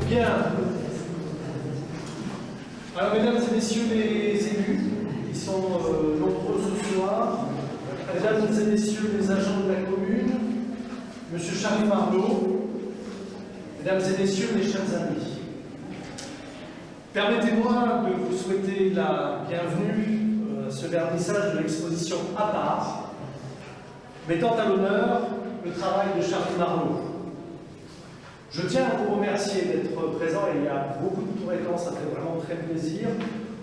Bien. Alors, mesdames et messieurs les élus, qui sont nombreux ce soir, mesdames et messieurs les agents de la commune, monsieur Charlie Marlot, mesdames et messieurs les chers amis, permettez-moi de vous souhaiter la bienvenue à ce vernissage de l'exposition à part, mettant à l'honneur le travail de Charlie Marlot. Je tiens à vous remercier d'être présent, et il y a beaucoup de Tourettans, ça fait vraiment très plaisir,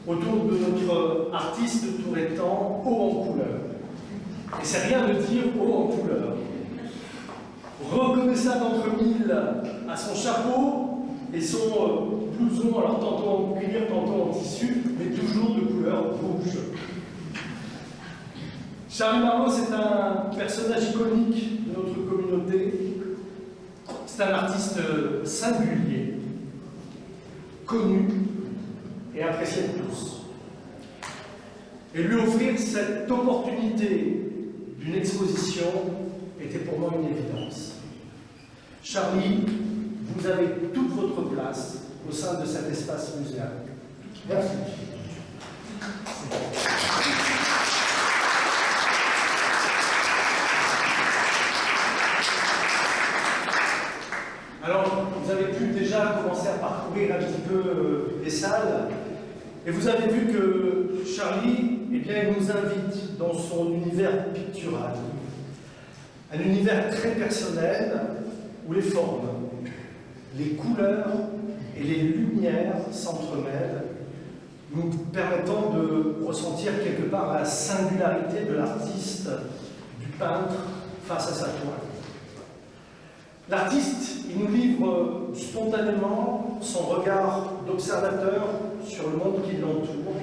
autour de notre artiste tourettan haut en couleur. Et c'est rien de dire haut en couleur. Reconnaissable entre mille à son chapeau et son blouson, alors tantôt en cuir, tantôt en tissu, mais toujours de couleur rouge. Charlie Marlot, c'est un personnage iconique de notre communauté. C'est un artiste singulier, connu et apprécié de tous. Et lui offrir cette opportunité d'une exposition était pour moi une évidence. Charlie, vous avez toute votre place au sein de cet espace muséal. Merci. Alors, vous avez pu déjà commencer à parcourir un petit peu les salles, et vous avez vu que Charlie, eh bien, il nous invite dans son univers pictural. Un univers très personnel où les formes, les couleurs et les lumières s'entremêlent, nous permettant de ressentir quelque part la singularité de l'artiste, du peintre face à sa toile. L'artiste, il nous livre spontanément son regard d'observateur sur le monde qui l'entoure,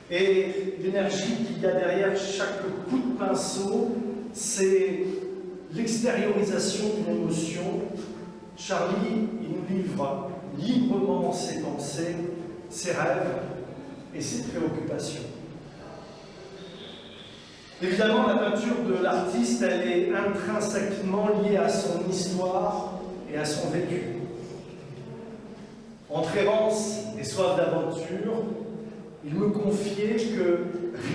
et l'énergie qu'il y a derrière chaque coup de pinceau, c'est l'extériorisation d'une émotion. Charlie, il nous livre librement ses pensées, ses rêves et ses préoccupations. Évidemment, la peinture de l'artiste, elle est intrinsèquement liée à son histoire et à son vécu. Entre errance et soif d'aventure, il me confiait que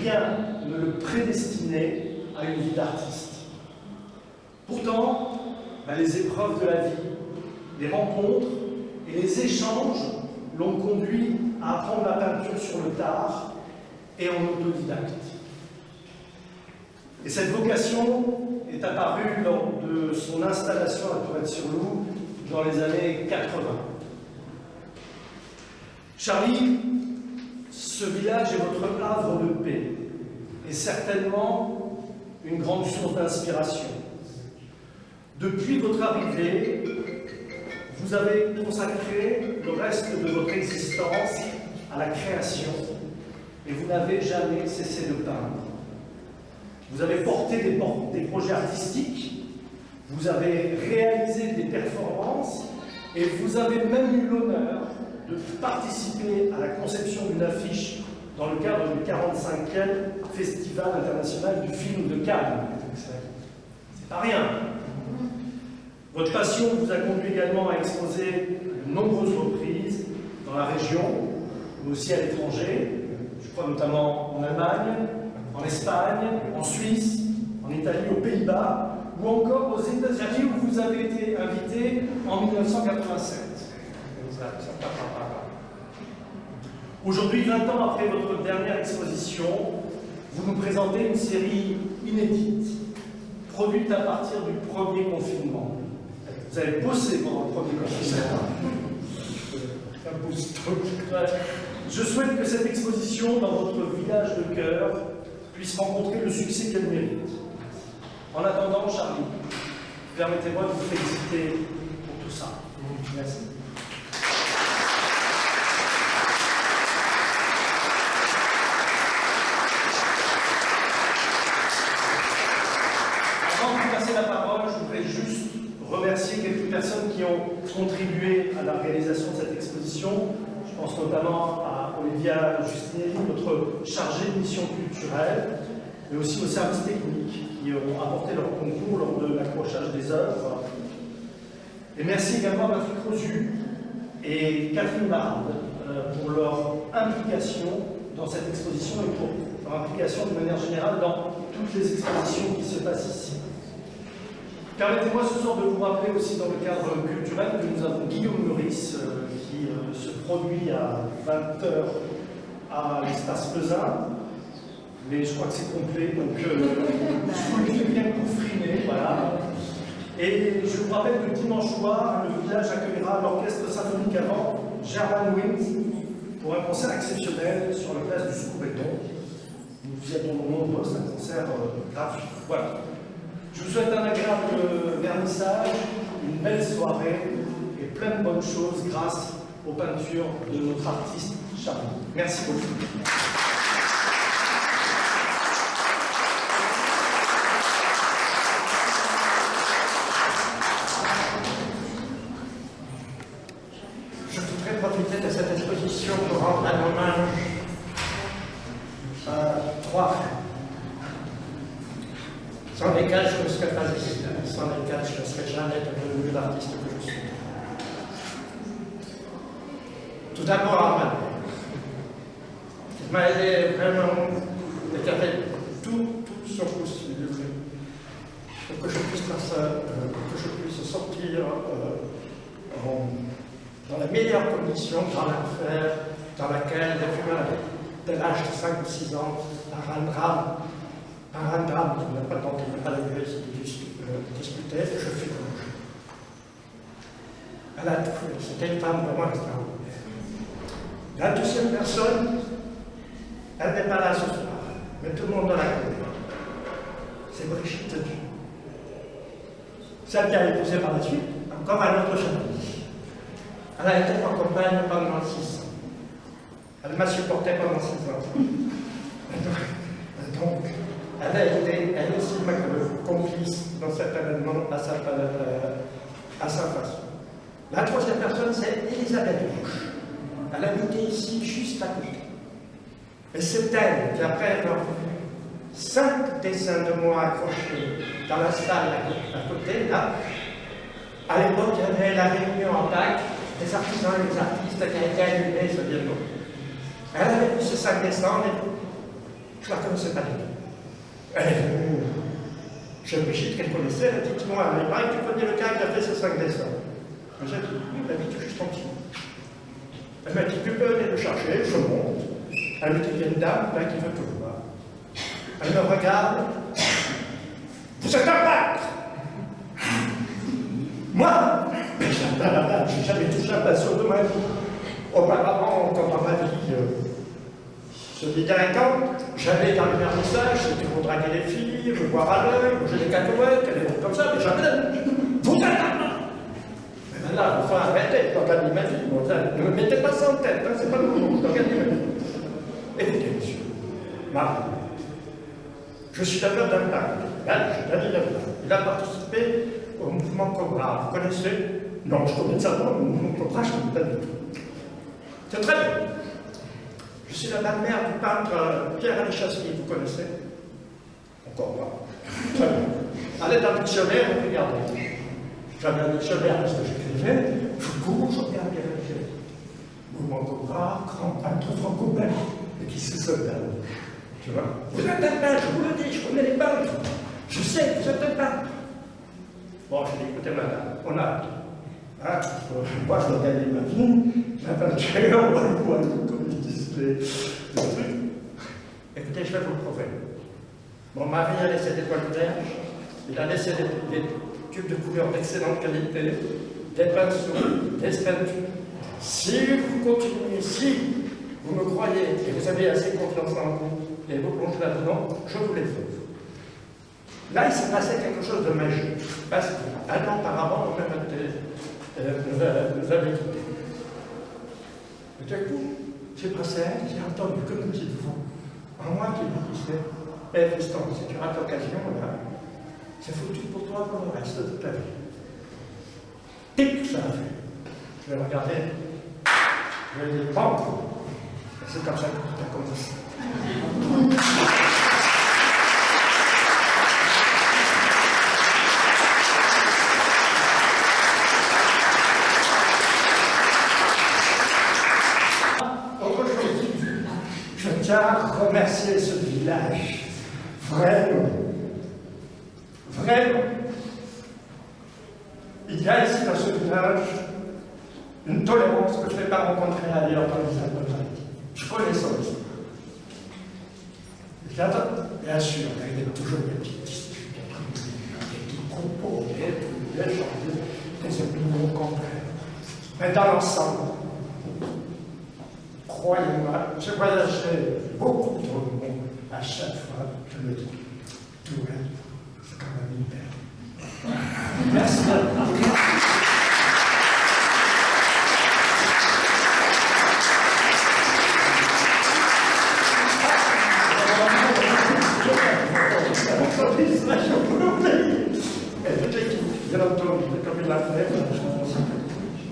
rien ne le prédestinait à une vie d'artiste. Pourtant, les épreuves de la vie, les rencontres et les échanges l'ont conduit à apprendre la peinture sur le tard et en autodidacte. Et cette vocation est apparue lors de son installation à Tourette-sur-Loup dans les années 80. Charlie, ce village est votre havre de paix et certainement une grande source d'inspiration. Depuis votre arrivée, vous avez consacré le reste de votre existence à la création et vous n'avez jamais cessé de peindre. Vous avez porté des projets artistiques, vous avez réalisé des performances et vous avez même eu l'honneur de participer à la conception d'une affiche dans le cadre du 45e Festival international du film de Cannes. C'est pas rien. Votre passion vous a conduit également à exposer de nombreuses reprises dans la région, mais aussi à l'étranger, je crois notamment en Allemagne, en Espagne, en Suisse, en Italie, aux Pays-Bas, ou encore aux États-Unis où vous avez été invité en 1987. Aujourd'hui, 20 ans après votre dernière exposition, vous nous présentez une série inédite, produite à partir du premier confinement. Vous avez bossé pendant le premier confinement. Un beau stock. Je souhaite que cette exposition dans votre village de cœur puisse rencontrer le succès qu'elle mérite. En attendant, Charlie, permettez-moi de vous féliciter pour tout ça. Merci. Avant de vous passer la parole, je voudrais juste remercier quelques personnes qui ont contribué à la réalisation de cette exposition. Je pense notamment à Olivia Justinelli, notre chargée de mission culturelle, mais aussi aux services techniques qui ont apporté leur concours lors de l'accrochage des œuvres. Et merci également à Patrick Rosu et Catherine Barade pour leur implication dans cette exposition et pour leur implication de manière générale dans toutes les expositions qui se passent ici. Permettez-moi ce soir de vous rappeler aussi dans le cadre culturel que nous avons Guillaume Meurice qui se produit à 20h à l'espace Pesin. Mais je crois que c'est complet, donc je vous le fais bien coufriner, voilà. Et je vous rappelle que dimanche soir, le village accueillera l'orchestre symphonique avant German Wind pour un concert exceptionnel sur la place du Scoubéton. Nous y attendons nombreux, c'est un concert graphique. Voilà. Je vous souhaite un agréable vernissage, une belle soirée et plein de bonnes choses grâce aux peintures de notre artiste Charlie. Merci beaucoup. Je voudrais profiter de cette exposition pour rendre un hommage à trois frères, sans lesquels je ne serais pas ici, sans lesquels je ne serais jamais devenu l'artiste que je suis. Tout d'abord à ma mère, qui m'a aidé vraiment, et qui a fait tout son possible pour que je puisse sortir dans les meilleures conditions dans l'affaire dans laquelle, depuis l'âge de 5 ou 6 ans, par un drame qui n'a pas tenté de pas le discuter, je fus rouge. Elle a tout fait, c'était une femme vraiment extraordinaire. La deuxième personne, elle n'est pas là ce soir, mais tout le monde la connaît. C'est Brigitte Dieu. Celle qui a épousé par la suite, encore un autre journaliste. Elle a été ma compagne pendant 6 ans. Elle m'a supporté pendant 6 ans. Donc, elle a été, elle aussi, ma complice dans cet événement à sa façon. La troisième personne, c'est Elisabeth Bouche. Elle habitait ici, juste à côté. Et c'est elle qui, après avoir vu 5 dessins de moi accrochés dans la salle à côté, là, à l'époque, il y avait la réunion en TAC des artisans et des artistes qui a été annulée ce dialogue. Elle avait vu ces 5 dessins, et je ne la connaissais pas du tout. Elle est venue chez Brigitte qu'elle connaissait, elle a dit, dites-moi, il paraît que tu connais le gars qui a fait ces 5 dessins. J'ai dit, oui, il habite juste en dessous. Elle m'a dit, tu peux venir le chercher, je monte. Elle me dit, il y a une dame là qui veut te voir. Elle me regarde. Vous êtes un peintre! Moi? Mais j'ai jamais touché un pinceau de ma vie. Auparavant, quand dans ma vie je dis délinquant, j'allais dans le vernissage, c'était pour draguer les filles, me voir à l'œil, manger des cacahuètes, des trucs comme ça, mais jamais. Vous êtes un peintre! Mais là, enfin, arrêtez, je dois gagner ma vie. Bon, ne me mettez pas ça en tête, hein, c'est pas le moment, je dois gagner ma vie. Écoutez, monsieur, Marie, je suis la veuve d'un peintre, belge, David Leblanc. Il a participé au mouvement Cobra. Vous connaissez? Non, je connais ça, non, le mouvement Cobra, je ne connais pas du tout. C'est très bien. Je suis la belle-mère du peintre Pierre Alechaski, vous connaissez? Encore pas. Très bien. Allez dans le dictionnaire, regardez. J'avais un dictionnaire parce que j'écrivais, je cours, je regarde bien le mouvement Cobra, grand peintre franco-belge, et qui se soldade. Tu vois? Vous êtes un peintre, je vous le dis, je connais les peintres. Je sais, vous êtes un peintre. Bon, je dis, écoutez, madame, on a. Hein, moi, je dois gagner ma vie, la peinture, on va le voir, comme ils disent les trucs. Écoutez, je vais vous le prouver. Mon mari a laissé des toiles vierges, il a laissé des tubes de couleurs d'excellente qualité, des pinceaux, des peintures. Si vous continuez, si vous me croyez et vous avez assez confiance en vous et vous plongez là-dedans, je vous les offre. Là, il s'est passé quelque chose de magique, parce qu'un an auparavant, nous avait quittés. Et d'un coup, j'ai passé un, j'ai entendu, que nous dites-vous, en moi qui me disait, eh Tristan, si tu rates l'occasion, là, c'est foutu pour toi pour le reste de ta vie. Tic, ça a fait. Je vais regarder, je vais dire, bon, c'est comme ça que tout a commencé. Autre chose, je tiens à remercier ce village, vraiment, vraiment. Il y a ici dans ce village une tolérance que je n'ai pas rencontrée ailleurs dans les Alpes-Maritimes. Je connais ça aussi. Bien sûr, il y a toujours des petites disputes, des petits propos, des opinions contraires. Mais dans l'ensemble, croyez-moi, j'ai voyagé beaucoup dans le monde. À chaque fois, je me dis, tout c'est quand même une perle. Merci.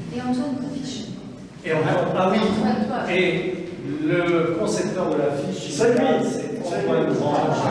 Et Antoine, ta fiche. Ah oui, et le concepteur de l'affiche, c'est lui, c'est Antoine Grange.